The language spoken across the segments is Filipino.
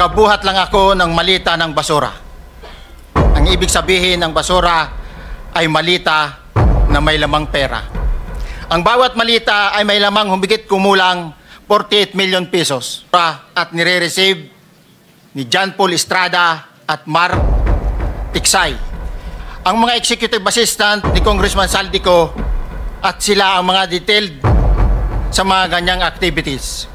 Tagabuhat lang ako ng malita ng basura. Ang ibig sabihin ng basura ay malita na may lamang pera. Ang bawat malita ay may lamang humigit kumulang 48 million pesos at nire-receive ni John Paul Estrada at Mark Tiksay. Ang mga executive assistant ni Congressman Saldico at sila ang mga detailed sa mga ganyang activities.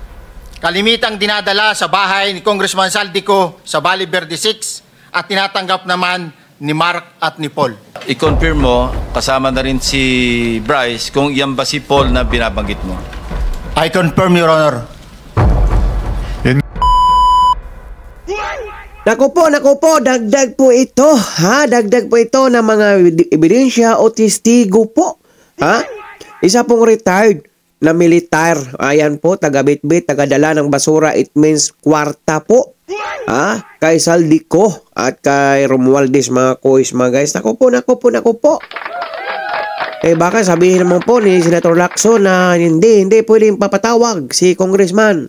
Kalimitang dinadala sa bahay ni Congressman Saldico sa Valle Verde 6 at tinatanggap naman ni Mark at ni Paul. I-confirm mo, kasama na rin si Bryce, kung yan ba si Paul na binabanggit mo? I confirm, Your Honor. Naku po, dagdag po ito. Dagdag po ito ng mga ebidensya o testigo po. Isa pong retired na militar. Ayan po, taga-bitbit, taga-dala ng basura. It means kwarta po. Kay Saldico at kay Romualdez, mga kois, mga guys. Naku po. Baka sabihin naman po ni Senator Lacson na hindi pwedeng papatawag si Congressman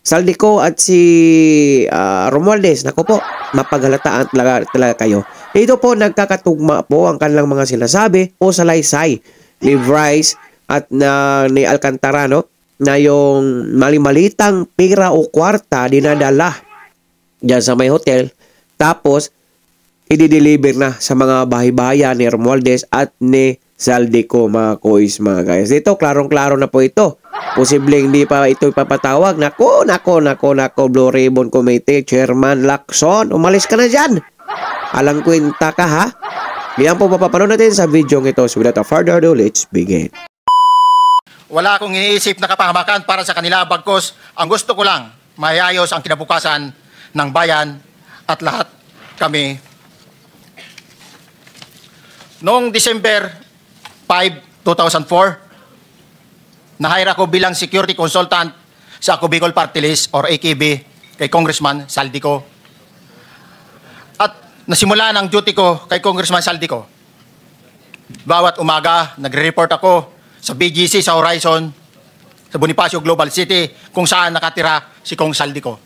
Saldico at si Romualdez. Naku po, mapaghalataan talaga kayo. Ito po, nagkakatugma po ang kanilang mga sinasabi o salaysay ni Bryce at ni Alcantara, no? Na yung mali-malitang pera o kwarta dinadala dyan sa may hotel, tapos i-deliver na sa mga bahay-bahayan ni Romualdez at ni Saldico, mga kois, mga guys. Dito, klarong-klaro na po ito. Posibleng hindi pa ito ipapatawag. Nako, Blue Ribbon Committee, Chairman Lacson, umalis ka na dyan. Alang kwenta ka, ha? Yan po papapanood natin sa video ito. So without further ado, let's begin. Wala akong iniisip na kapahamakan para sa kanila, bagkos ang gusto ko lang, mayayos ang kinabukasan ng bayan at lahat kami. Noong December 5, 2004, na-hire ako bilang security consultant sa Ako Bicol Party List or AKB kay Congressman Saldico. At nasimula ang duty ko kay Congressman Saldico. Bawat umaga, nagre-report ako sa BGC sa Horizon, sa Bonifacio Global City, kung saan nakatira si Kong Saldico.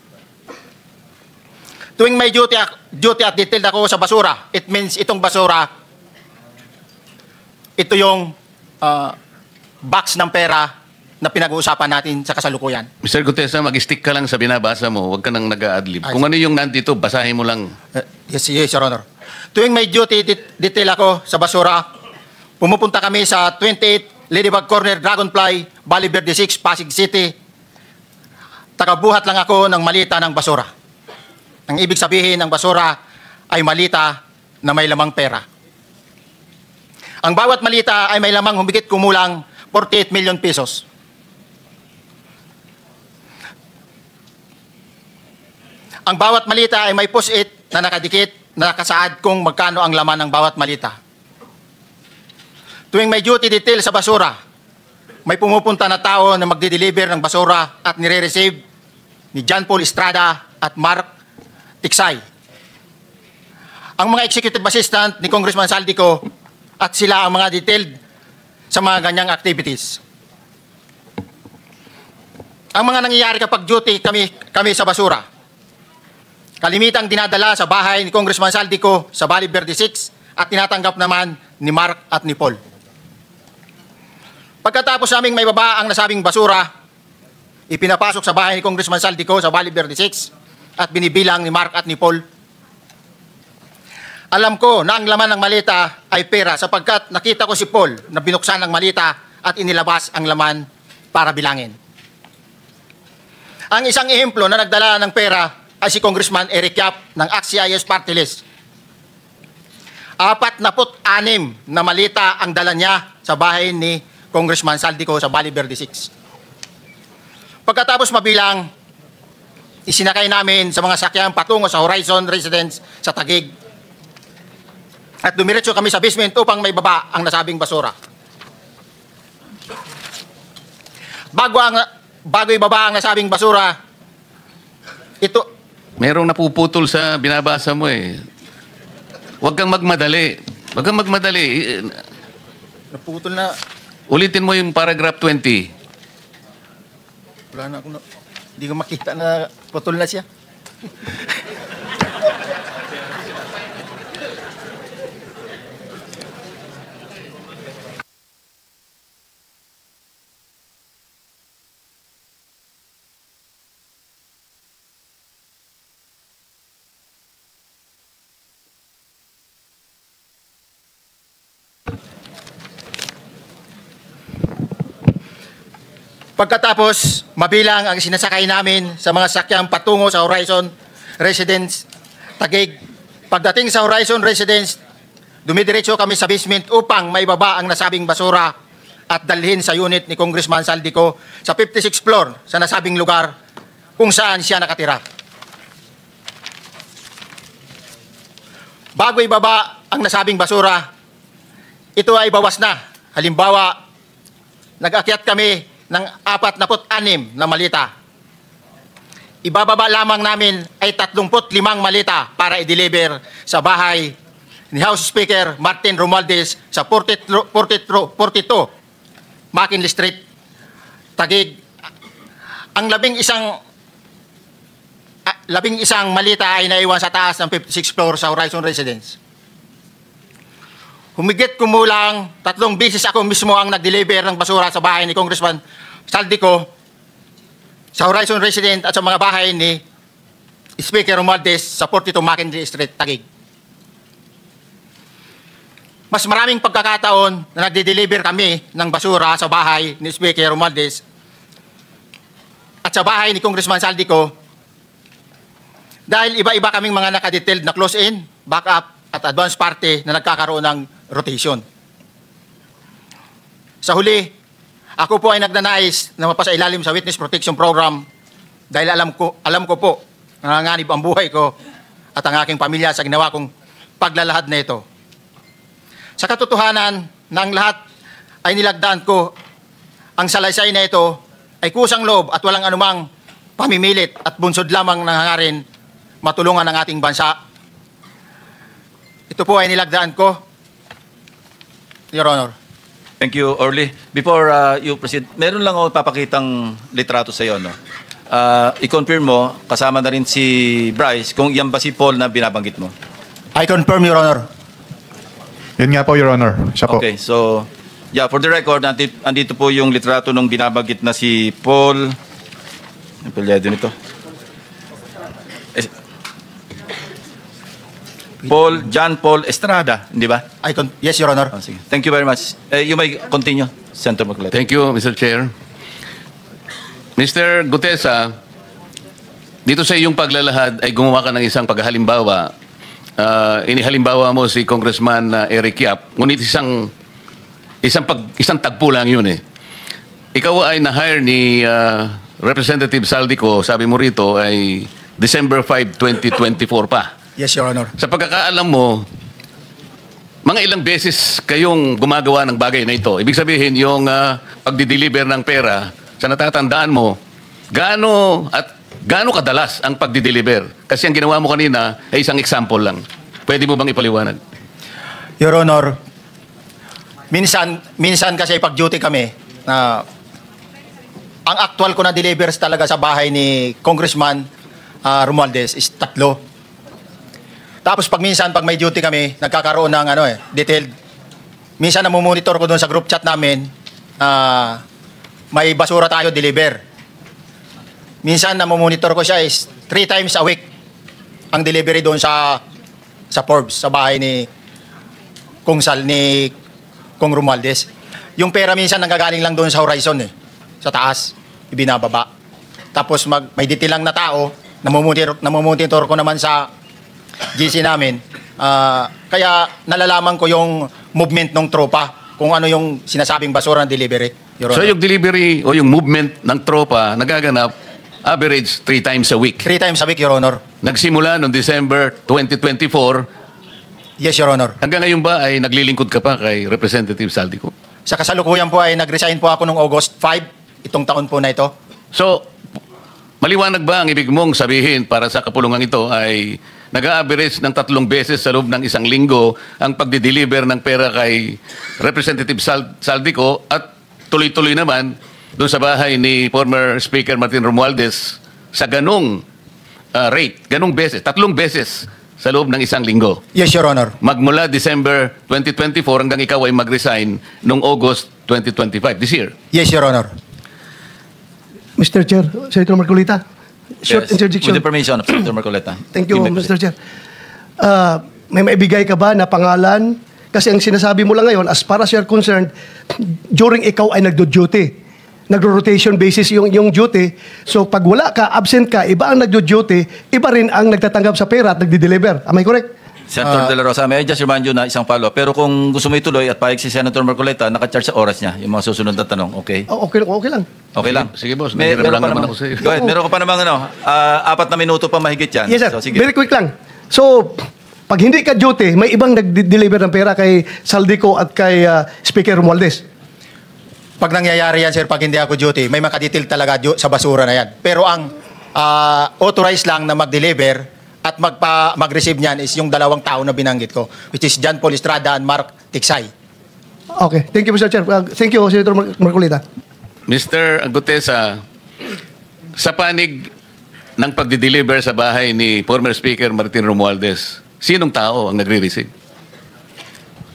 Tuwing may duty at detailed ako sa basura, it means itong basura, ito yung box ng pera na pinag-uusapan natin sa kasalukuyan. Mr. Gutesa, mag-stick ka lang sa binabasa mo. Huwag ka nang nag-a-adlib. Kung ano yung nandito, basahin mo lang. Yes, Your Honor. Tuwing may duty detail ako sa basura, pumupunta kami sa 28 Ladybug Corner, Dragonfly, Valle Verde 6, Pasig City. Tagabuhat lang ako ng malita ng basura. Ang ibig sabihin ng basura ay malita na may lamang pera. Ang bawat malita ay may lamang humigit kumulang 48 million pesos. Ang bawat malita ay may post-it na nakadikit na nakasaad kung magkano ang laman ng bawat malita. Tuwing may duty detail sa basura, may pumupunta na tao na magde-deliver ng basura at nire-receive ni John Paul Estrada at Mark Tiksay. Ang mga executive assistant ni Congressman Saldico at sila ang mga detailed sa mga ganyang activities. Ang mga nangyayari kapag duty kami sa basura, kalimitang dinadala sa bahay ni Congressman Saldico sa Valle Verde 6 at tinatanggap naman ni Mark at ni Paul. Pagkatapos naming may baba ang nasabing basura, ipinapasok sa bahay ni Congressman Saldico sa Valle Verde 6 at binibilang ni Mark at ni Paul. Alam ko na ang laman ng malita ay pera sapagkat nakita ko si Paul na binuksan ang malita at inilabas ang laman para bilangin. Ang isang ehemplo na nagdala ng pera ay si Congressman Eric Yap ng AXIS Party List. 46 na malita ang dala niya sa bahay ni Congressman Saldico sa Valle Verde 6. Pagkatapos mabilang, isinakay namin sa mga sakyan patungo sa Horizon Residence sa Taguig. At dumiretso kami sa basement upang may baba ang nasabing basura. Bago ibaba ang nasabing basura, ito... Merong napuputol sa binabasa mo eh. Huwag kang magmadali. Naputol na... Ulitin mo yung paragraph 20. Wala na akong... Hindi ko makita na putol na siya. Pagkatapos, mabilang ang sinasakay namin sa mga sakyang patungo sa Horizon Residence Taguig. Pagdating sa Horizon Residence, dumidiretso kami sa basement upang maibaba ang nasabing basura at dalhin sa unit ni Congressman Saldico sa 56th floor sa nasabing lugar kung saan siya nakatira. Bago ibaba ang nasabing basura, ito ay bawas na. Halimbawa, nag-akyat kami ng 46 na malita. Ibababa lamang namin ay 35 malita para i-deliver sa bahay ni House Speaker Martin Romualdez sa 42 McKinley Street, Taguig. Ang labing isang malita ay naiwan sa taas ng 56th floor sa Horizon Residence. Humigit kumulang 3 beses ako mismo ang nag-deliver ng basura sa bahay ni Congressman Saldico, sa Horizon Residence at sa mga bahay ni Speaker Romualdez sa 42 McKinley Street, Taguig. Mas maraming pagkakataon na nagde-deliver kami ng basura sa bahay ni Speaker Romualdez at sa bahay ni Congressman Saldico dahil iba-iba kaming mga nakadetailed na close-in, backup at advance party na nagkakaroon ng rotation. Sa huli, ako po ay nagnanais na mapasailalim sa Witness Protection Program dahil alam ko po nanganganib ang buhay ko at ang aking pamilya sa ginawa kong paglalahad na ito. Sa katotohanan na ang lahat ay nilagdaan ko, ang salaysay na ito ay kusang loob at walang anumang pamimilit at bunsod lamang nangangarin matulungan ang ating bansa. Ito po ay nilagdaan ko, Your Honor. Thank you, Orly. Before you proceed, meron lang ako papakitang litrato sa iyo, no? I-confirm mo, kasama na rin si Bryce, kung yan ba si Paul na binabanggit mo? I confirm, Your Honor. Yun nga po, Your Honor. Siya po. Okay, so, yeah, for the record, andito po yung litrato ng binabanggit na si Paul. Ang pilyado nito. John Paul Estrada, di ba? Yes, Your Honor. Oh, sige. Thank you very much. You may continue, Senator Marcoleta. Thank you, Mr. Chair. Mr. Gutesa, dito sa iyong paglalahad ay gumawa ka ng isang paghalimbawa. Inihalimbawa mo si Congressman Eric Yap, ngunit isang tagpo lang yun eh. Ikaw ay na-hire ni Representative Saldico, sabi mo rito ay December 5, 2024 pa. Yes, Your Honor. Sa pagkakaalam mo, mga ilang beses kayong gumagawa ng bagay na ito. Ibig sabihin, yung pagdi-deliver ng pera, sa natatandaan mo, gaano kadalas ang pagdi-deliver? Kasi ang ginawa mo kanina ay isang example lang. Pwede mo bang ipaliwanag? Your Honor, minsan kasi pag-duty kami, ang actual ko na delivers talaga sa bahay ni Congressman Romualdez is 3. Tapos pag may duty kami, nagkakaroon ng detailed. Minsan namumonitor ko doon sa group chat namin, may basura tayo deliver. Minsan namumonitor ko siya is 3 times a week ang delivery doon sa Forbes, sa bahay ni Kong Romualdez. Yung pera minsan nanggagaling lang doon sa Horizon sa taas, ibinababa. Tapos may detail lang na tao, namumonitor ko naman sa GC namin, kaya nalalaman ko yung movement ng tropa, kung ano yung sinasabing basura ng delivery, Your Honor. So yung delivery o yung movement ng tropa nagaganap average 3 times a week? 3 times a week, Your Honor. Nagsimula noong December 2024. Yes, Your Honor. Hanggang ngayon ba ay naglilingkod ka pa kay Representative Saldico? Sa kasalukuyan po ay nag-resign po ako noong August 5, itong taon po na ito. So, maliwanag ba ang ibig mong sabihin para sa kapulungan ito ay nag-a-average ng 3 beses sa loob ng isang linggo ang pagdi-deliver ng pera kay Representative Saldico at tuloy-tuloy naman doon sa bahay ni former Speaker Martin Romualdez sa ganong rate, ganong beses, 3 beses sa loob ng isang linggo? Yes, Your Honor. Magmula December 2024 hanggang ikaw ay mag-resign noong August 2025, this year? Yes, Your Honor. Mr. Chair, Senator Marcoleta, short interjection. With the permission of Senator Marcoleta. Thank you, Mr. Chair. May maibigay ka ba na pangalan? Kasi ang sinasabi mo lang ngayon, as far as you're concerned, during ikaw ay nagdo-duty, nagro-rotation basis yung duty. So pag wala ka, absent ka, iba ang nagdo-duty, iba rin ang nagtatanggap sa pera at nagdi-deliver. Am I correct? Senator De La Rosa, may I just remind you na isang follow-up. Pero kung gusto mo ituloy at pahig si Senator Marcoleta, naka-charge sa oras niya, yung mga susunod na tanong, okay? Oh, okay lang. Okay lang. Sige, boss. Meron Nahihirap pa lang naman namang, ako sa'yo. go ahead, meron ka pa namang 4 na minuto pa mahigit yan. Yes, sir. So, sige. Very quick lang. So, pag hindi ka duty, may ibang nag-deliver ng pera kay Saldico at kay Speaker Romualdez. Pag nangyayari yan, sir, pag hindi ako duty, may makadetail talaga sa basura na yan. Pero ang authorized lang na mag-deliver at mag-receive niyan is yung 2 tao na binanggit ko, which is John Paul Estrada and Mark Tiksay. Okay. Thank you, Mr. Chair. Thank you, Senator Marcolita. Mr. Gutesa, sa panig ng pagdi-deliver sa bahay ni former Speaker Martin Romualdez, sinong tao ang nagre-receive?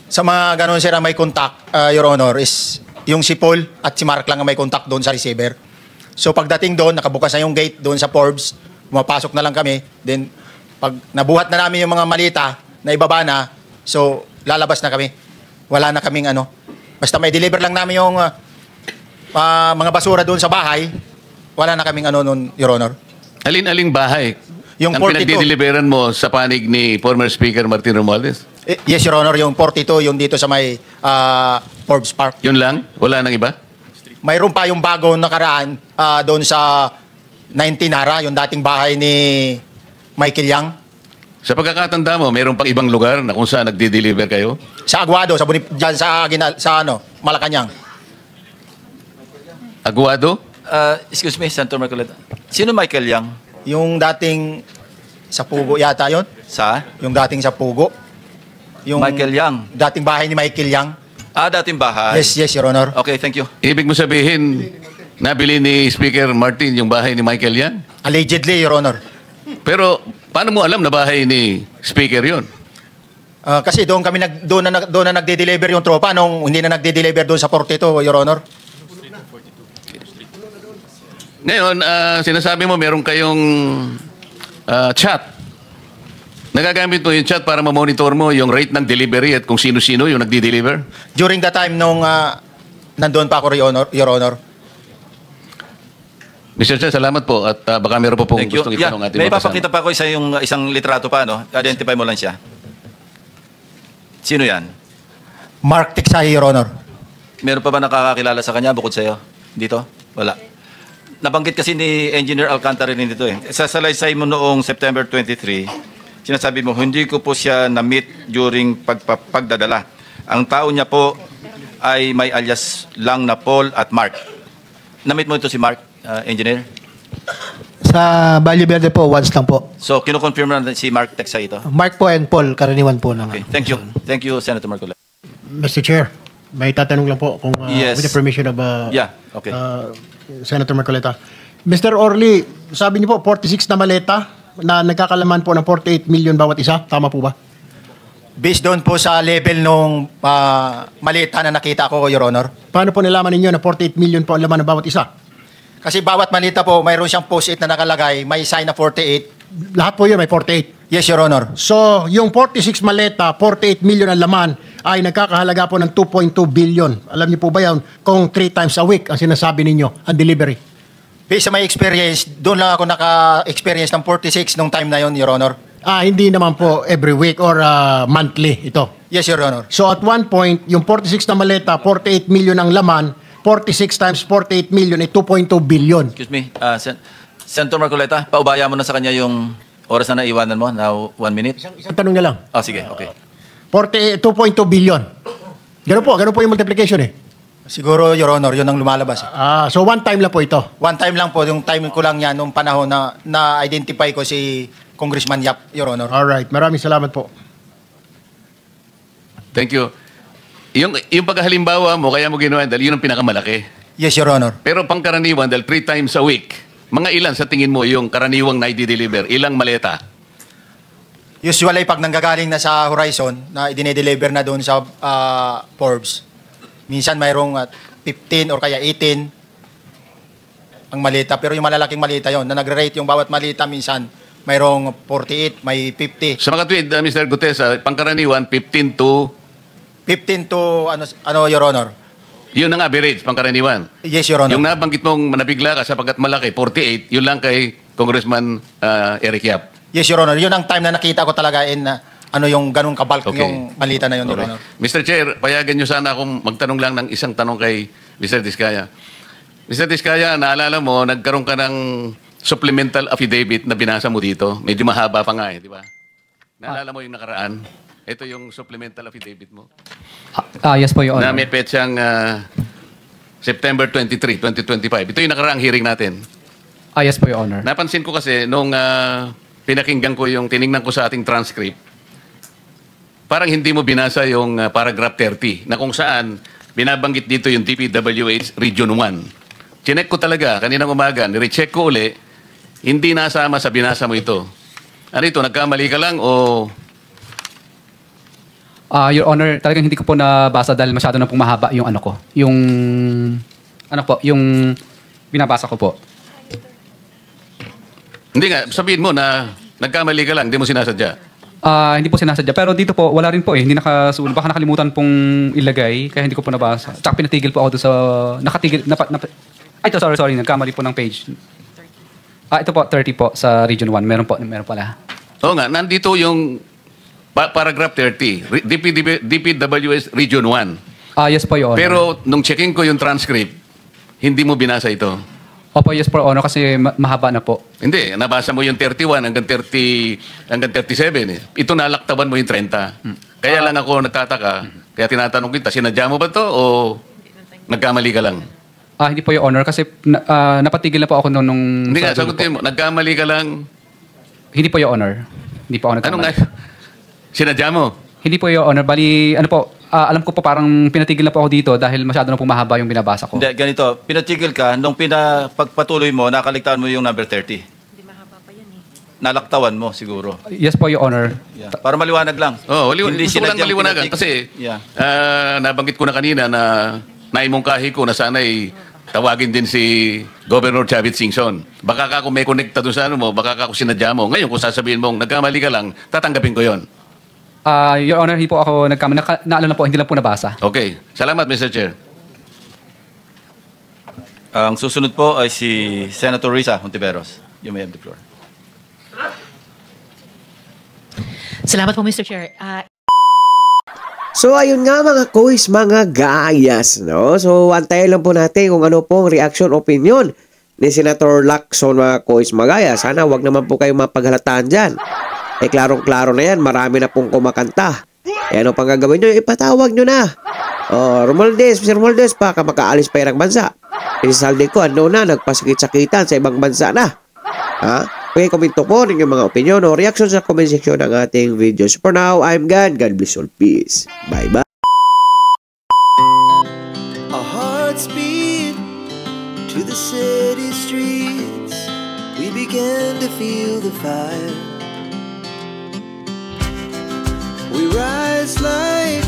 Sa mga ganun, sir, ang may contact, Your Honor, is yung si Paul at si Mark lang ang may contact doon sa receiver. So pagdating doon, nakabukas na yung gate doon sa Forbes, pumapasok na lang kami, then pag nabuhat na namin yung mga malita na ibaba na, so lalabas na kami. Wala na kaming basta may deliver lang namin yung mga basura doon sa bahay, wala na kaming nun, Your Honor. Alin-aling bahay Yung ang 42. pinagdi-deliveran mo sa panig ni former Speaker Martin Romualdez? Yes, Your Honor, yung 42, yung dito sa may Forbes Park. Yun lang? Wala nang iba? Mayroon pa yung bago nakaraan doon sa 19 Nara, yung dating bahay ni Michael Yang. Sa pagkakatanda mo, mayroon pang ibang lugar na kung saan nagdi-deliver kayo? Sa Aguado, dyan sa Malacanang. Aguado? Excuse me, Senator Marcoleta. Sino Michael Yang? Yung dating sa Pugo yata yon. Sa? Yung dating sa Pugo. Yung Michael Yang. dating bahay ni Michael Yang. Dating bahay. Yes, Your Honor. Okay, thank you. Ibig mo sabihin, nabili ni Speaker Martin yung bahay ni Michael Yan? Allegedly, Your Honor. Pero paano mo alam na bahay ni Speaker yon? Kasi doon na nagde-deliver yung tropa nung hindi na nagde-deliver doon sa 42, Your Honor. Ngayon, sinasabi mo meron kayong chat. Nagagamit mo yung chat para ma-monitor mo yung rate ng delivery at kung sino-sino yung nagdi-deliver? During the time nung nandoon pa ako, Your Honor. Mr. Chair, salamat po at baka meron po pong Thank you. gustong Yeah, itanong ating may mga kasama. papakita pa ako isang litrato pa, Identify mo lang siya. Sino yan? Mark Tiksay, Your Honor. Meron pa ba nakakakilala sa kanya bukod sa'yo? Dito? Wala. Nabanggit kasi ni Engineer Alcantara rin dito Sa salaysay mo noong September 23, sinasabi mo, hindi ko po siya na-meet during pagdadala. Ang tao niya po ay may alias lang na Paul at Mark. Na-meet mo ito si Mark, Engineer? Sa Valle Verde po, once lang po. So, kinukonfirm na si Mark Tiksay ito? Mark po and Paul, karaniwan po naman. Okay, thank you. Thank you, Senator Marcoleta. Mr. Chair, may tatanong lang po kung Yes. with the permission of Yeah, okay. Senator Marcoleta. Mr. Orly, sabi niyo po 46 na maleta na nagkakalaman po ng 48 million bawat isa. Tama po ba? Based doon po sa level nung malita na nakita ko, Your Honor. Paano po nalaman ninyo na 48 million po ang laman ng bawat isa? Kasi bawat malita po, mayroon siyang post-it na nakalagay, may sign na 48. Lahat po yun may 48. Yes, Your Honor. So, yung 46 maleta, 48 million ang laman ay nagkakahalaga po ng 2.2 billion. Alam niyo po ba yan kung 3 times a week ang sinasabi ninyo, ang delivery? Based sa my experience, doon lang ako naka-experience ng 46 nung time na yon, Your Honor. Hindi naman po every week or monthly ito. Yes, Your Honor. So at one point, yung 46 na maleta, 48 million ang laman, 46 times 48 million ay 2.2 billion. Excuse me, Senator Marcoleta, paubaya mo na sa kanya yung oras na naiwanan mo. Now, 1 minute. Isang tanong na lang. Sige, okay. 2.2 billion. Ganun po yung multiplication eh. Siguro, Your Honor, yun ang lumalabas. So one time lang po ito. One time lang po, yung time ko lang yan, nung panahon na na-identify ko si Congressman Yap, Your Honor. Alright, maraming salamat po. Thank you. Yung paghalimbawa mo, kaya mo ginawa dahil yun ang pinakamalaki. Yes, Your Honor. Pero pangkaraniwan, dahil 3 times a week, mga ilan sa tingin mo yung karaniwang na i-deliver? Ilang maleta? Usually, pag nanggagaling na sa Horizon, na i-deliver na doon sa Forbes, minsan mayroong 15 or kaya 18 ang malita. Pero yung malalaking malita yon na nagre-rate yung bawat malita, minsan mayroong 48, may 50. Sa mga tweet, Mr. Gutesa, pangkaraniwan, 15 to 15 to, Your Honor, Yun ang average, pangkaraniwan. Yes, Your Honor. Yung nabanggit mong nabigla ka sapagkat malaki, 48, yun lang kay Congressman Eric Yap. Yes, Your Honor. Yun ang time na nakita ko talaga ano yung ganun kabalk Okay. yung malita na yun, Your Okay. Honor. Mr. Chair, payagan nyo sana akong magtanong lang ng isang tanong kay Mr. Diskaya. Mr. Diskaya, naalala mo, nagkaroon ka ng supplemental affidavit na binasa mo dito. Medyo mahaba pa nga di ba? Naalala mo yung nakaraan? Ito yung supplemental affidavit mo. Yes po, Your Na Honor. may petsang September 23, 2025. Ito yung nakaraang hearing natin. Yes po, Your Honor. Napansin ko kasi nung pinakinggan ko tiningnan ko sa ating transcript, parang hindi mo binasa yung paragraph 30 na kung saan binabanggit dito yung DPWH Region 1. Chinek ko talaga kaninang umaga, nirecheck ko uli, hindi nasama sa binasa mo ito. Ano ito, nagkamali ka lang o... Your Honor, talagang hindi ko po nabasa dahil masyado na pong mahaba yung ano ko. Yung binabasa ko po. Hindi nga, sabihin mo na nagkamali ka lang, hindi mo sinasadya. Hindi po sinasadya. Pero dito po, wala rin po eh. Hindi nakasulong. Baka nakalimutan pong ilagay, kaya hindi ko po nabasa. Tsaka pinatigil po ako doon sa... Nakatigil... Ay, ito, sorry. Nagkamali po ng page. Ito po, 30 po sa Region 1. Meron pala. Oo nga, nandito yung paragraph 30, DPWS Region 1. Yes po, Your Honor. Pero nung checking ko yung transcript, hindi mo binasa ito. Opo, yes po, Your Honor, kasi mahaba na po. Hindi, nabasa mo yung 31 hanggang 37. Ito nalaktaban mo yung 30. Kaya lang ako nagtataka, kaya tinatanong kita, sinadya mo ba to o nagkamali ka lang? Hindi po, Your Honor, kasi napatigil na po ako nung Hindi nga, sa dulo sagutin mo, nagkamali ka lang. Hindi po, Your Honor. Hindi po ako Ano nagkamali. nga? Sinadya mo? Hindi po, Your Honor. Bali, ano po, alam ko po parang pinatigil na po ako dito dahil masyado na po mahaba yung binabasa ko. Hindi, ganito. Pinatigil ka, nung pagpatuloy mo, nakaligtaan mo yung number 30. Hindi mahaba pa yan eh. Nalaktawan mo siguro. Yes po, Your Honor. Yeah. Para maliwanag lang. Hindi gusto ko lang maliwanagan kasi nabanggit ko na kanina na naimungkahi ko na sana'y tawagin din si Governor Chavit Singson. Baka ka kung may connecta doon sa ano mo, baka ka kung sinadya mo. Ngayon kung sasabihin mong nagkamali ka lang, tatanggapin ko yon. Your Honor, hindi po ako nagkamali. Naalala po, hindi lang po nabasa. Okay. Salamat, Mr. Chair. Ang susunod po ay si Senator Risa Hontiveros. You may have the floor. Salamat po, Mr. Chair. So ayun nga mga kuis, mga gayas, no? So antayin lang po natin kung ano pong reaction, opinion ni Senator Lacson, mga kuis, mga gayas. Sana wag naman po kayo mapaghalataan dyan. Klarong-klaro na yan, marami na pong kumakanta. Ano pang gagawin nyo? Ipatawag nyo na. Romualdez, Mr. Romualdez, baka makaalis pa yung bansa. Si Saldi ko, ano na, nagpasakit-sakitan sa ibang bansa na. Okay, komento po ng mga opinion o reaction sa comment section ng ating videos. For now, I'm God. God bless all. Peace. Bye-bye. Our hearts beat to the city streets. We began to feel the fire. We rise like